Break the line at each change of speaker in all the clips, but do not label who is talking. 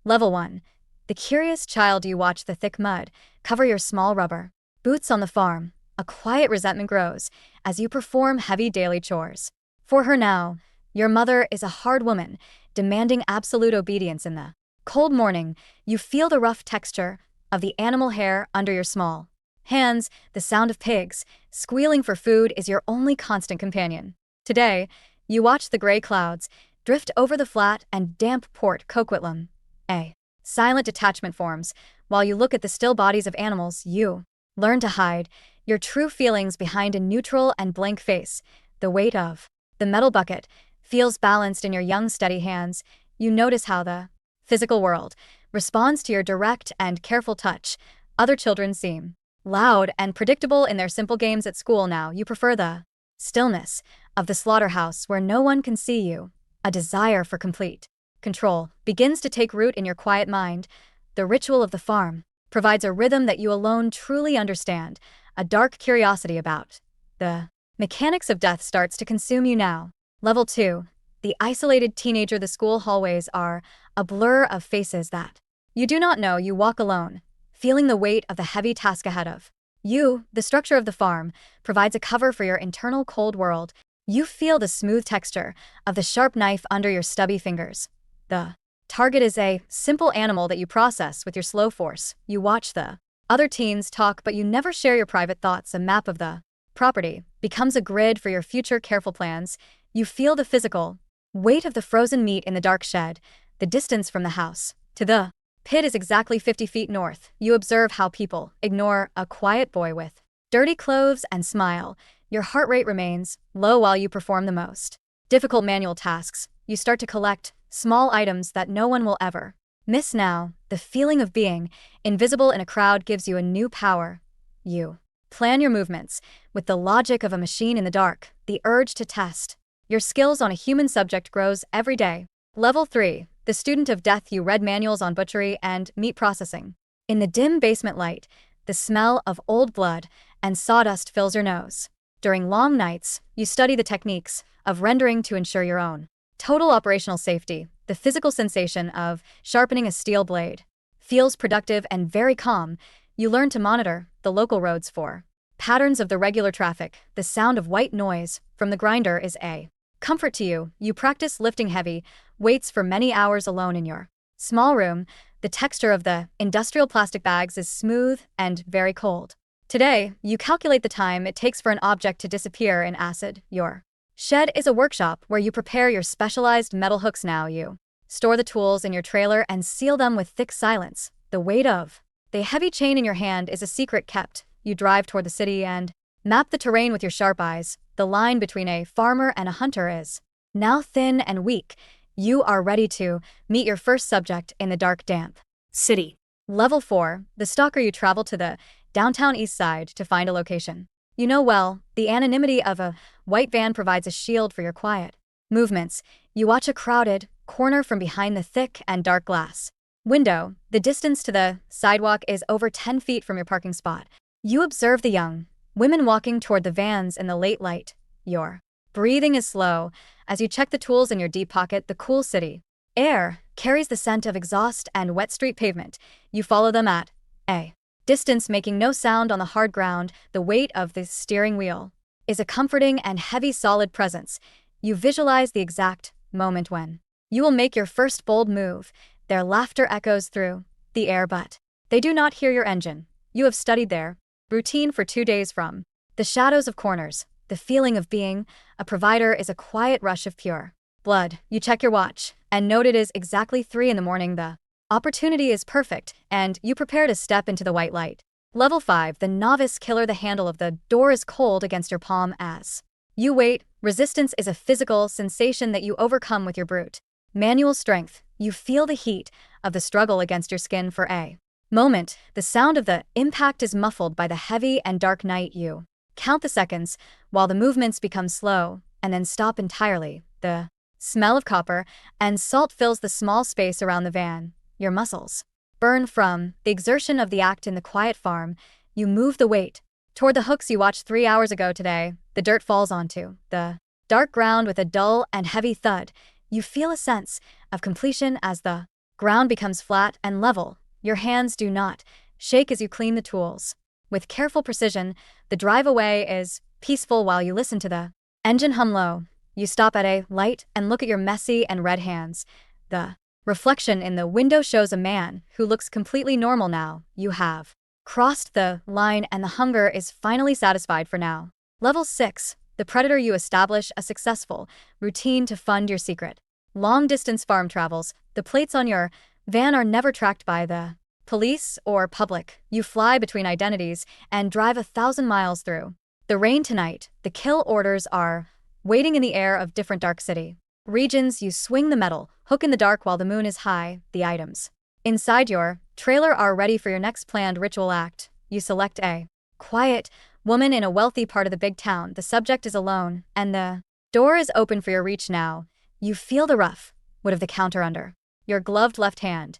Level 1. The curious child. You watch the thick mud cover your small rubber boots on the farm. A quiet resentment grows as you perform heavy daily chores. For her now, your mother is a hard woman, demanding absolute obedience. In the cold morning, you feel the rough texture of the animal hair under your small hands. The sound of pigs squealing for food is your only constant companion. Today, you watch the gray clouds drift over the flat and damp Port Coquitlam. A silent detachment forms while you look at the still bodies of animals. You learn to hide your true feelings behind a neutral and blank face. The weight of the metal bucket feels balanced in your young, steady hands. You notice how the physical world responds to your direct and careful touch. Other children seem loud and predictable in their simple games at school. Now you prefer the stillness of the slaughterhouse where no one can see you. A desire for complete control begins to take root in your quiet mind. The ritual of the farm provides a rhythm that you alone truly understand. A dark curiosity about the mechanics of death starts to consume you now. Level 2. The isolated teenager. The school hallways are a blur of faces that you do not know. You walk alone, feeling the weight of the heavy task ahead of you. The structure of the farm provides a cover for your internal cold world. You feel the smooth texture of the sharp knife under your stubby fingers. The target is a simple animal that you process with your slow force. You watch the other teens talk, but you never share your private thoughts. A map of the property becomes a grid for your future careful plans. You feel the physical weight of the frozen meat in the dark shed. The distance from the house to the pit is exactly 50 feet north. You observe how people ignore a quiet boy with dirty clothes and smile. Your heart rate remains low while you perform the most difficult manual tasks. You start to collect small items that no one will ever miss. Now, the feeling of being invisible in a crowd gives you a new power. You plan your movements with the logic of a machine in the dark. The urge to test your skills on a human subject grows every day. Level 3. The student of death. You read manuals on butchery and meat processing. In the dim basement light, the smell of old blood and sawdust fills your nose. During long nights, you study the techniques of rendering to ensure your own total operational safety. The physical sensation of sharpening a steel blade feels productive and very calm. You learn to monitor the local roads for patterns of the regular traffic. The sound of white noise from the grinder is a comfort to you. You practice lifting heavy weights for many hours alone in your small room. The texture of the industrial plastic bags is smooth and very cold. Today, you calculate the time it takes for an object to disappear in acid. Your shed is a workshop where you prepare your specialized metal hooks. Now you store the tools in your trailer and seal them with thick silence. The weight of the heavy chain in your hand is a secret kept. You drive toward the city and map the terrain with your sharp eyes. The line between a farmer and a hunter is now thin and weak. You are ready to meet your first subject in the dark, damp city. Level 4. The stalker. You travel to the downtown east side to find a location you know well. The anonymity of a white van provides a shield for your quiet movements. You watch a crowded corner from behind the thick and dark glass window. The distance to the sidewalk is over 10 feet from your parking spot. You observe the young women walking toward the vans in the late light. Your breathing is slow as you check the tools in your deep pocket. The cool city air carries the scent of exhaust and wet street pavement. You follow them at a distance, making no sound on the hard ground. The weight of the steering wheel is a comforting and heavy solid presence. You visualize the exact moment when you will make your first bold move. Their laughter echoes through the air, but they do not hear your engine. You have studied their routine for 2 days. From the shadows of corners, the feeling of being a provider is a quiet rush of pure blood. You check your watch and note it is exactly 3 in the morning. The opportunity is perfect, and you prepare to step into the white light. Level 5. The novice killer. The handle of the door is cold against your palm as you wait. Resistance is a physical sensation that you overcome with your brute manual strength. You feel the heat of the struggle against your skin for a moment. The sound of the impact is muffled by the heavy and dark night. You count the seconds while the movements become slow and then stop entirely. The smell of copper and salt fills the small space around the van. Your muscles burn from the exertion of the act. In the quiet farm, you move the weight toward the hooks you watched 3 hours ago. Today, the dirt falls onto the dark ground with a dull and heavy thud. You feel a sense of completion as the Ground becomes flat and level. Your hands do not shake as you clean the tools. With careful precision, the drive away is peaceful while you listen to the engine hum low. You stop at a light and look at your messy and red hands. The reflection in the window shows a man who looks completely normal now. You have crossed the line and the hunger is finally satisfied for now. Level 6. The predator. You establish a successful routine to fund your secret long-distance farm travels. The plates on your van are never tracked by the police or public. You fly between identities and drive 1,000 miles through the rain tonight. The kill orders are waiting in the air of different dark city regions. You swing the metal hook in the dark while the moon is high. The items inside your trailer are ready for your next planned ritual act. You select a quiet woman in a wealthy part of the big town. The subject is alone, and the door is open for your reach now. You feel the rough wood of the counter under your gloved left hand.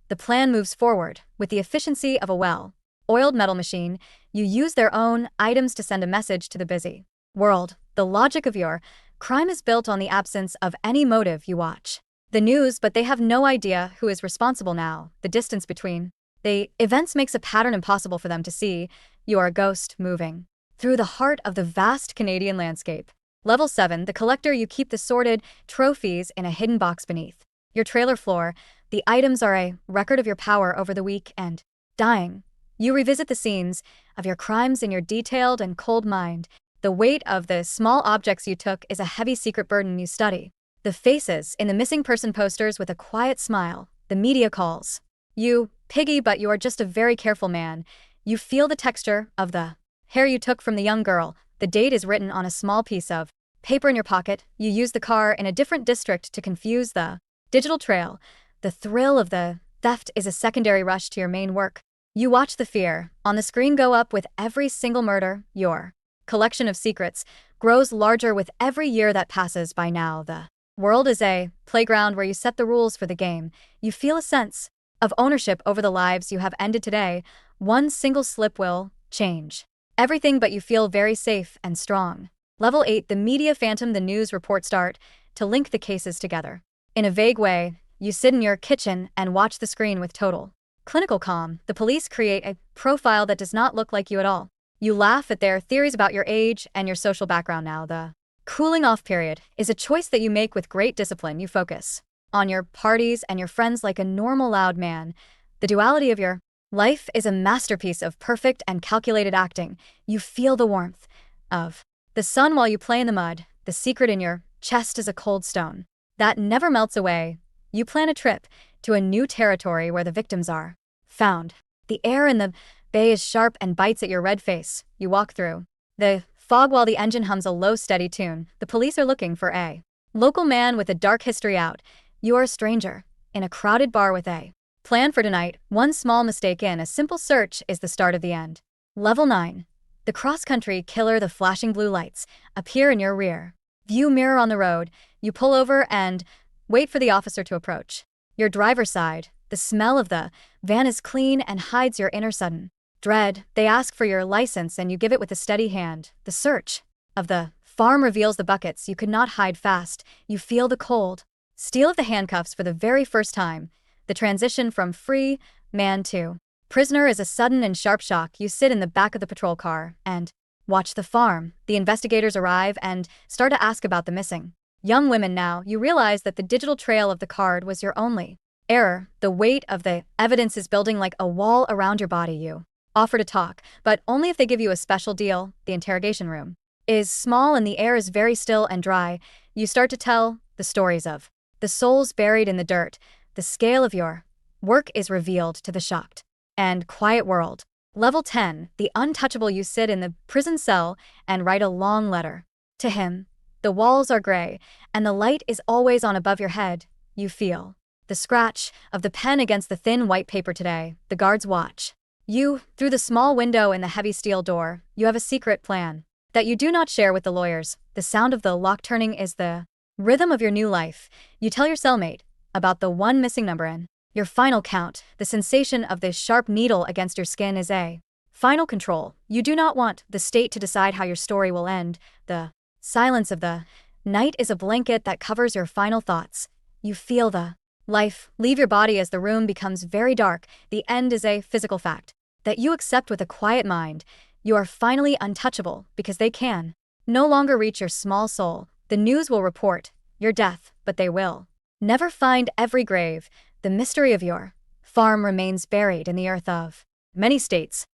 The plan moves forward with the efficiency of a well-oiled metal machine. You use their own items to send a message to the busy world. The logic of your crime is built on the absence of any motive. You watch the news, but they have no idea who is responsible now. The distance between the events makes a pattern impossible for them to see. You are a ghost moving through the heart of the vast Canadian landscape. Level 7. The collector. You keep the sorted trophies in a hidden box beneath your trailer floor. The items are a record of your power over the weak and dying. You revisit the scenes of your crimes in your detailed and cold mind. The weight of the small objects you took is a heavy secret burden. You study the faces in the missing person posters with a quiet smile. The media calls you piggy, but you are just a very careful man. You feel the texture of the hair you took from the young girl. The date is written on a small piece of paper in your pocket. You use the car in a different district to confuse the digital trail. The thrill of the theft is a secondary rush to your main work. You watch the fear on the screen go up with every single murder. Your collection of secrets grows larger with every year that passes by. Now the world is a playground where you set the rules for the game. You feel a sense of ownership over the lives you have ended today. One single slip will change everything, but you feel very safe and strong. Level 8. The media phantom. The news reports start to link the cases together. In a vague way, you sit in your kitchen and watch the screen with total clinical calm. The police create a profile that does not look like you at all. You laugh at their theories about your age and your social background. Now the cooling off period is a choice that you make with great discipline. You focus on your parties and your friends like a normal loud man. The duality of your life is a masterpiece of perfect and calculated acting. You feel the warmth of the sun while you play in the mud. The secret in your chest is a cold stone that never melts away. You plan a trip to a new territory where the victims are found. The air in the bay is sharp and bites at your red face. You walk through the fog while the engine hums a low, steady tune. The police are looking for a local man with a dark history out. You are a stranger in a crowded bar with a plan for tonight. One small mistake in a simple search is the start of the end. Level 9. The cross-country killer. The flashing blue lights appear in your rear view mirror on the road. You pull over and wait for the officer to approach your driver's side. The smell of the van is clean and hides your inner sudden dread. They ask for your license and you give it with a steady hand. The search of the farm reveals the buckets you could not hide fast. You feel the cold steel of the handcuffs for the very first time. The transition from free man to prisoner is a sudden and sharp shock. You sit in the back of the patrol car and watch the farm. The investigators arrive and start to ask about the missing young women. Now you realize that the digital trail of the card was your only error. The weight of the evidence is building like a wall around your body. You offer to talk, but only if they give you a special deal. The interrogation room is small and the air is very still and dry. You start to tell the stories of the souls buried in the dirt. The scale of your work is revealed to the shocked and quiet world. Level 10. The untouchable. You sit in the prison cell and write a long letter to him. The walls are gray and the light is always on above your head. You feel the scratch of the pen against the thin white paper. Today, the guards watch you through the small window in the heavy steel door. You have a secret plan that you do not share with the lawyers. The sound of the lock turning is the rhythm of your new life. You tell your cellmate about the one missing number in your final count. The sensation of this sharp needle against your skin is a final control. You do not want the state to decide how your story will end. The silence of the night is a blanket that covers your final thoughts. You feel the Life, leave your body as the room becomes very dark. The end is a physical fact that you accept with a quiet mind. You are finally untouchable because they can no longer reach your small soul. The news will report your death, but they will never find every grave. The mystery of your farm remains buried in the earth of many states.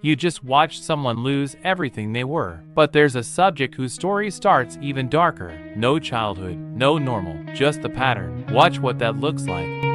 You just watched someone lose everything they were. But there's a subject whose story starts even darker. No childhood, no normal, just the pattern. Watch what that looks like.